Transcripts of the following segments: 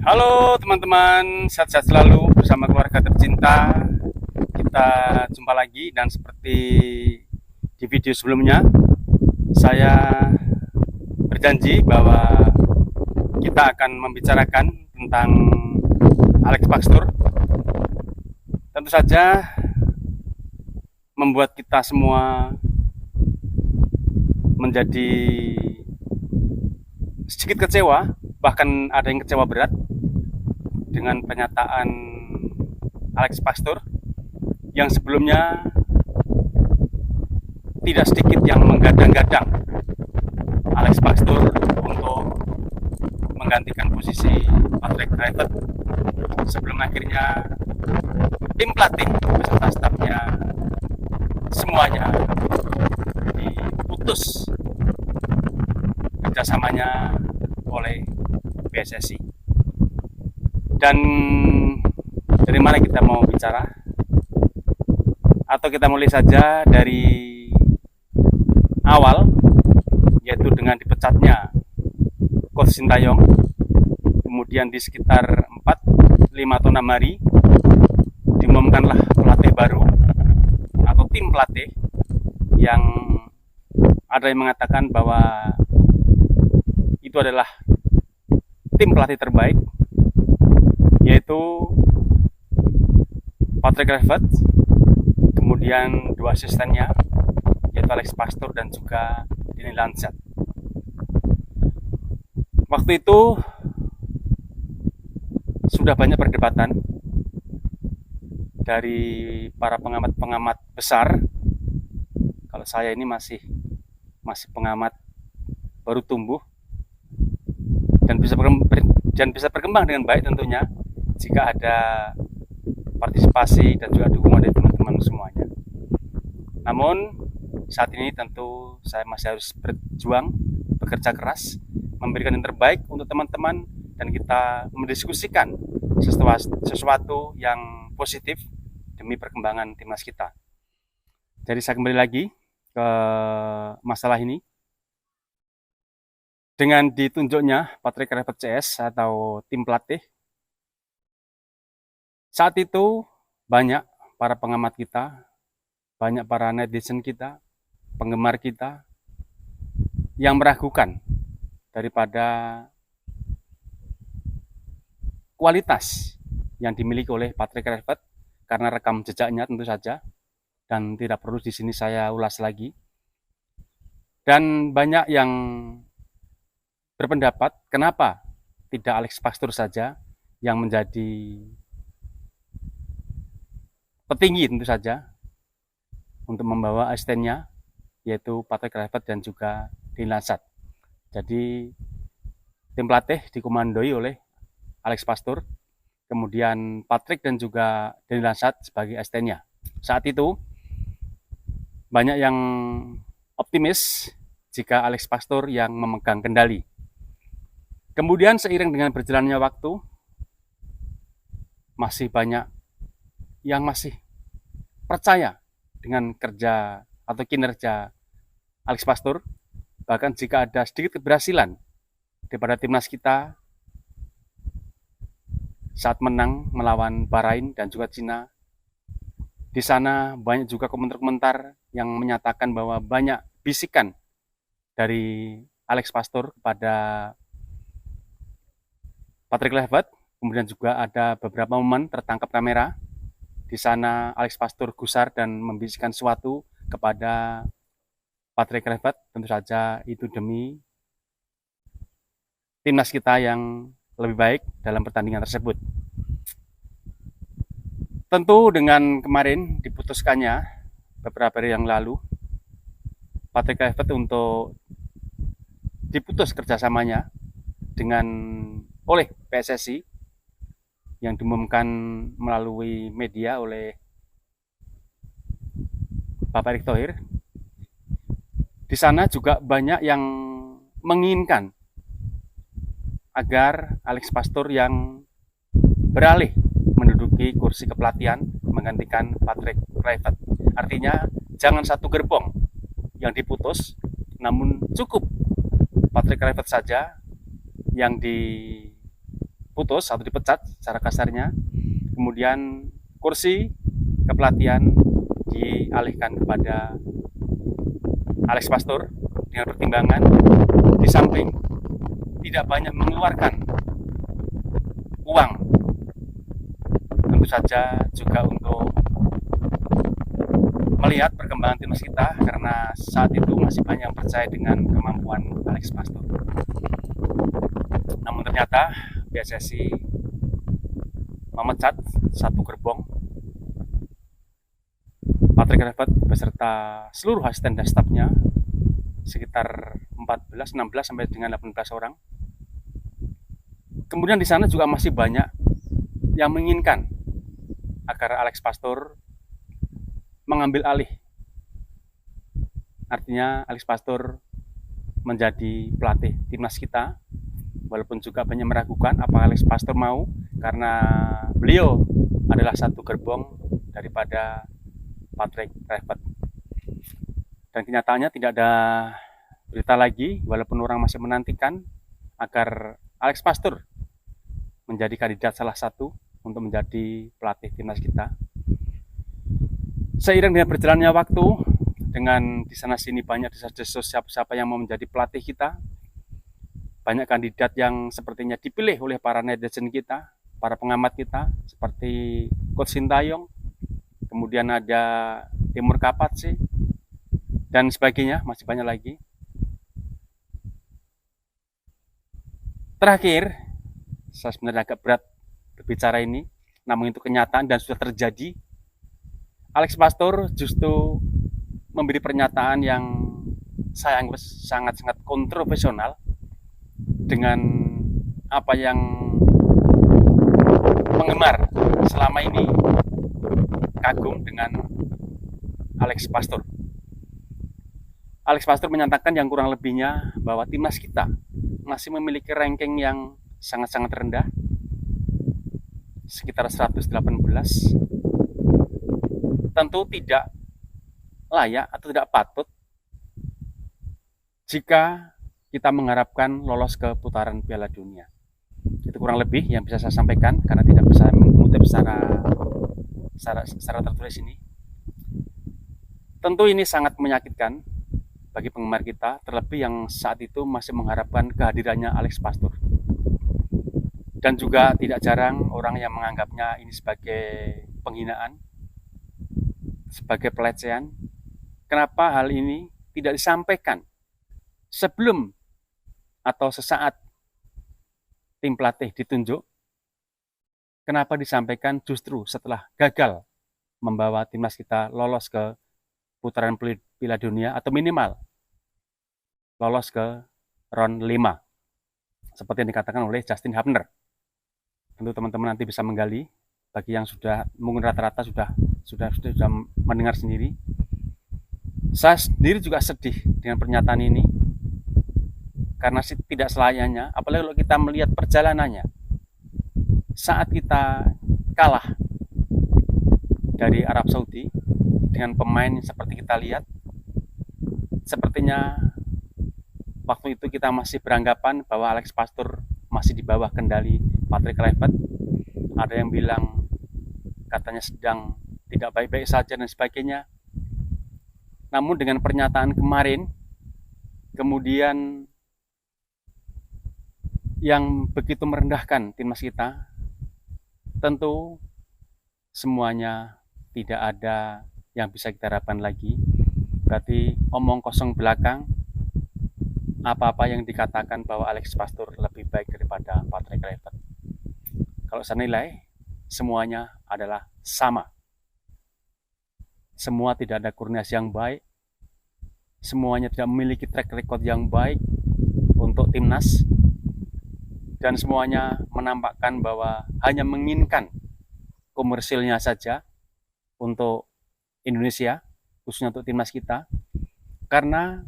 Halo teman-teman, sehat-sehat selalu bersama keluarga tercinta. Kita jumpa lagi dan seperti di video sebelumnya, saya berjanji bahwa kita akan membicarakan tentang Alex Pastur. Tentu saja membuat kita semua menjadi sedikit kecewa, bahkan ada yang kecewa berat dengan pernyataan Alex Pastur yang sebelumnya tidak sedikit yang menggadang-gadang Alex Pastur untuk menggantikan posisi Patrick Kluivert sebelum akhirnya tim pelatih beserta stafnya semuanya diputus kerjasamanya oleh PSSI. Dan dari mana kita mau bicara? Atau kita mulai saja dari awal, yaitu dengan dipecatnya Coach Sintayong. Kemudian di sekitar 4, 5 atau 6 hari diumumkanlah pelatih baru atau tim pelatih yang ada yang mengatakan bahwa itu adalah tim pelatih terbaik, yaitu Patrick Kluivert, kemudian 2 asistennya yaitu Alex Pastur dan juga Dini Lansat. Waktu itu sudah banyak perdebatan dari para pengamat-pengamat besar. Kalau saya ini masih pengamat baru tumbuh dan bisa berkembang dengan baik tentunya jika ada partisipasi dan juga dukungan dari teman-teman semuanya. Namun saat ini tentu saya masih harus berjuang, bekerja keras, memberikan yang terbaik untuk teman-teman dan kita mendiskusikan sesuatu yang positif demi perkembangan timnas kita. Jadi saya kembali lagi ke masalah ini. Dengan ditunjuknya Patrick Kluivert CS atau tim pelatih, saat itu banyak para pengamat kita, banyak para netizen kita, penggemar kita yang meragukan daripada kualitas yang dimiliki oleh Patrick Kluivert karena rekam jejaknya tentu saja, dan tidak perlu di sini saya ulas lagi. Dan banyak yang berpendapat kenapa tidak Alex Pastur saja yang menjadi petinggi tentu saja untuk membawa asistennya yaitu Patrick Kluivert dan juga Dini Lansat. Jadi tim pelatih dikomandoi oleh Alex Pastur, kemudian Patrick dan juga Dini Lansat sebagai asistennya. Saat itu banyak yang optimis jika Alex Pastur yang memegang kendali. Kemudian seiring dengan berjalannya waktu, masih banyak yang masih percaya dengan kerja atau kinerja Alex Pastur. Bahkan jika ada sedikit keberhasilan daripada timnas kita saat menang melawan Bahrain dan juga Cina, di sana banyak juga komentar-komentar yang menyatakan bahwa banyak bisikan dari Alex Pastur kepada Patrick Kluivert. Kemudian juga ada beberapa momen tertangkap kamera. Di sana Alex Pastur gusar dan membisikkan sesuatu kepada Patrick Kluivert. Tentu saja itu demi timnas kita yang lebih baik dalam pertandingan tersebut. Tentu dengan kemarin diputuskannya beberapa hari yang lalu Patrick Kluivert untuk diputus kerjasamanya oleh PSSI yang diumumkan melalui media oleh Bapak Erick Thohir. Di sana juga banyak yang menginginkan agar Alex Pastur yang beralih menduduki kursi kepelatihan menggantikan Patrick Kluivert. Artinya jangan satu gerbong yang diputus, namun cukup Patrick Kluivert saja yang diputus atau dipecat secara kasarnya. Kemudian kursi kepelatihan dialihkan kepada Alex Pastur dengan pertimbangan di samping tidak banyak mengeluarkan uang, tentu saja juga untuk melihat perkembangan timnas kita, karena saat itu masih banyak yang percaya dengan kemampuan Alex Pastur. Namun ternyata PSSI memecat satu gerbong Patrick Kluivert beserta seluruh asisten dan stafnya, sekitar 14, 16 sampai dengan 18 orang. Kemudian di sana juga masih banyak yang menginginkan agar Alex Pastur mengambil alih. Artinya Alex Pastur menjadi pelatih timnas kita, walaupun juga banyak meragukan apa Alex Pastur mau, karena beliau adalah satu gerbong daripada Patrick Kluivert. Dan kenyataannya tidak ada berita lagi, walaupun orang masih menantikan agar Alex Pastur menjadi kandidat salah satu untuk menjadi pelatih timnas kita. Seiring dengan berjalannya waktu, dengan di sana sini banyak desas-desus siapa yang mau menjadi pelatih kita, banyak kandidat yang sepertinya dipilih oleh para netizen kita, para pengamat kita, seperti Coach Sintayong, kemudian ada Timur Kapatsi, dan sebagainya, masih banyak lagi. Terakhir, saya sebenarnya agak berat berbicara ini, namun itu kenyataan dan sudah terjadi. Alex Pastur justru memberi pernyataan yang saya anggap sangat-sangat kontroversial dengan apa yang penggemar selama ini kagum dengan Alex Pastur. Alex Pastur menyatakan yang kurang lebihnya bahwa timnas kita masih memiliki ranking yang sangat-sangat rendah, sekitar 118. Tentu tidak layak atau tidak patut jika kita mengharapkan lolos ke putaran Piala Dunia. Itu kurang lebih yang bisa saya sampaikan, karena tidak bisa mengutip secara tertulis ini. Tentu ini sangat menyakitkan bagi penggemar kita, terlebih yang saat itu masih mengharapkan kehadirannya Alex Pastur. Dan juga tidak jarang orang yang menganggapnya ini sebagai penghinaan, sebagai pelecehan. Kenapa hal ini tidak disampaikan sebelum atau sesaat tim pelatih ditunjuk? Kenapa disampaikan justru setelah gagal membawa timnas kita lolos ke putaran Piala Dunia, atau minimal lolos ke round 5, seperti yang dikatakan oleh Justin Hubner. Tentu teman-teman nanti bisa menggali, bagi yang sudah mungkin rata-rata sudah mendengar sendiri. Saya sendiri juga sedih dengan pernyataan ini, karena tidak selayaknya, apalagi kalau kita melihat perjalanannya saat kita kalah dari Arab Saudi dengan pemain seperti kita lihat. Sepertinya waktu itu kita masih beranggapan bahwa Alex Pastur masih di bawah kendali Patrick Kluivert. Ada yang bilang katanya sedang tidak baik-baik saja dan sebagainya. Namun dengan pernyataan kemarin, kemudian yang begitu merendahkan timnas kita, tentu semuanya tidak ada yang bisa kita harapkan lagi. Berarti omong kosong belakang, apa-apa yang dikatakan bahwa Alex Pastur lebih baik daripada Patrick Kluivert. Kalau saya nilai, semuanya adalah sama. Semua tidak ada koordinasi yang baik, semuanya tidak memiliki track record yang baik untuk timnas, dan semuanya menampakkan bahwa hanya menginginkan komersilnya saja untuk Indonesia, khususnya untuk timnas kita. Karena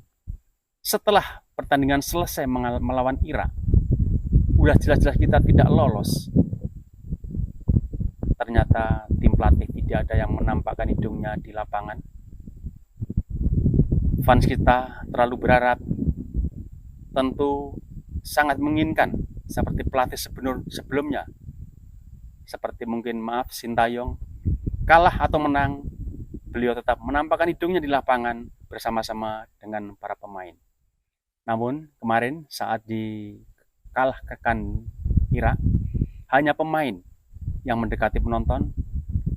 setelah pertandingan selesai melawan Irak, udah jelas-jelas kita tidak lolos. Ternyata tim pelatih tidak ada yang menampakkan hidungnya di lapangan. Fans kita terlalu berharap, tentu sangat menginginkan seperti pelatih sebelumnya, seperti mungkin Sintayong, kalah atau menang, beliau tetap menampakkan hidungnya di lapangan bersama-sama dengan para pemain. Namun kemarin saat dikalahkan Irak, hanya pemain yang mendekati penonton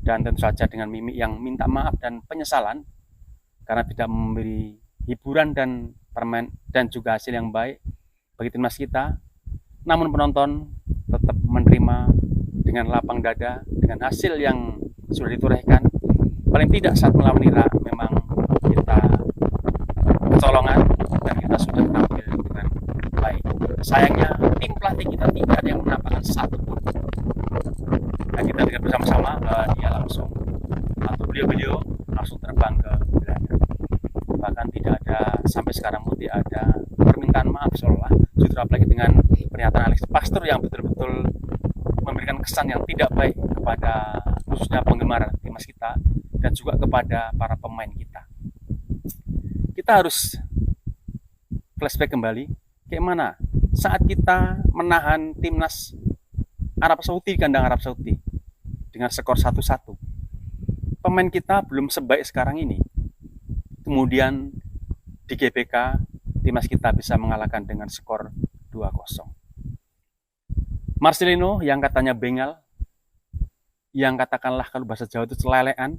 dan tentu saja dengan mimik yang minta maaf dan penyesalan karena tidak memberi hiburan dan permain dan juga hasil yang baik bagi timnas kita. Namun penonton tetap menerima dengan lapang dada dengan hasil yang sudah ditorehkan. Paling tidak saat melawan Irak memang kita kecolongan dan kita sudah tampil dengan baik. Sayangnya tim pelatih kita tidak ada yang menampakkan satu pun. Dan kita dengar bersama-sama dia langsung atau beliau langsung terbang ke Belanda. Bahkan tidak ada sampai sekarang pun tidak ada permintaan maaf seolah, justru apalagi dengan pernyataan Alex Pastur yang betul-betul memberikan kesan yang tidak baik kepada khususnya penggemar timnas kita dan juga kepada para pemain kita. Kita harus flashback kembali kayak mana saat kita menahan timnas Arab Saudi, kandang Arab Saudi dengan skor 1-1. Pemain kita belum sebaik sekarang ini. Kemudian di GBK timnas kita bisa mengalahkan dengan skor 2-0. Marcelino yang katanya bengal, yang katakanlah kalau bahasa Jawa itu celelean,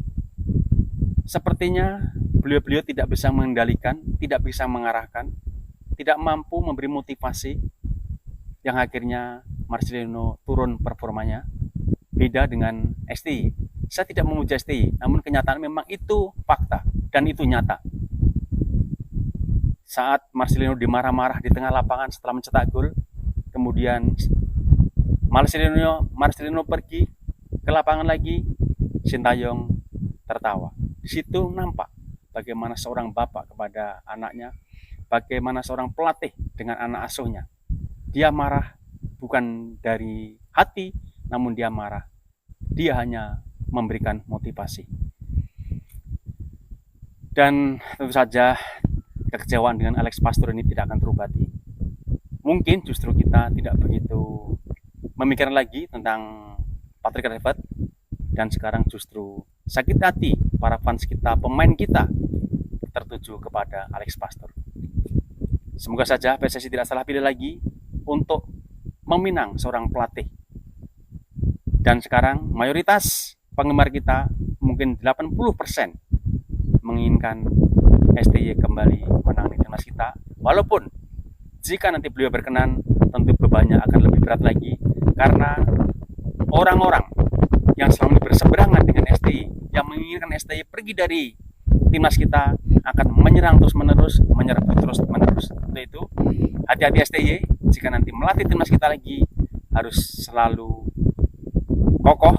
sepertinya beliau tidak bisa mengendalikan, tidak bisa mengarahkan, tidak mampu memberi motivasi yang akhirnya Marcelino turun performanya. Beda dengan STI. Saya tidak memuja STI, namun kenyataan memang itu fakta dan itu nyata. Saat Marcelino dimarah-marah di tengah lapangan setelah mencetak gol, kemudian Marcelino pergi ke lapangan lagi, Sintayong tertawa. Di situ nampak bagaimana seorang bapak kepada anaknya, bagaimana seorang pelatih dengan anak asuhnya. Dia marah bukan dari hati, namun dia marah. Dia hanya memberikan motivasi. Dan tentu saja kekecewaan dengan Alex Pastur ini tidak akan terobati. Mungkin justru kita tidak begitu memikirkan lagi tentang Patrick Kluivert dan sekarang justru sakit hati para fans kita, pemain kita tertuju kepada Alex Pastur. Semoga saja PSSI tidak salah pilih lagi untuk meminang seorang pelatih. Dan sekarang mayoritas penggemar kita mungkin 80% menginginkan STY kembali menangani timnas kita. Walaupun jika nanti beliau berkenan, tentu bebannya akan lebih berat lagi karena orang-orang yang selama ini berseberangan dengan STY, yang menginginkan STY pergi dari timnas kita akan menyerang terus-menerus, menyerbu terus-menerus. Untuk itu, hati-hati STY jika nanti melatih timnas kita lagi, harus selalu kokoh,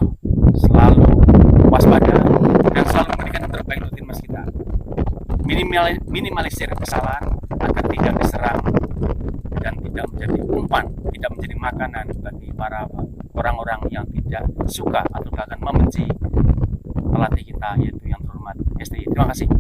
selalu waspada, dan selalu memberikan yang terbaik untuk timnas kita. Minimalisir kesalahan agar tidak diserang dan tidak menjadi umpan, tidak menjadi makanan bagi para orang-orang yang tidak suka atau bahkan membenci pelatih kita, yaitu yang terhormat STY. Terima kasih.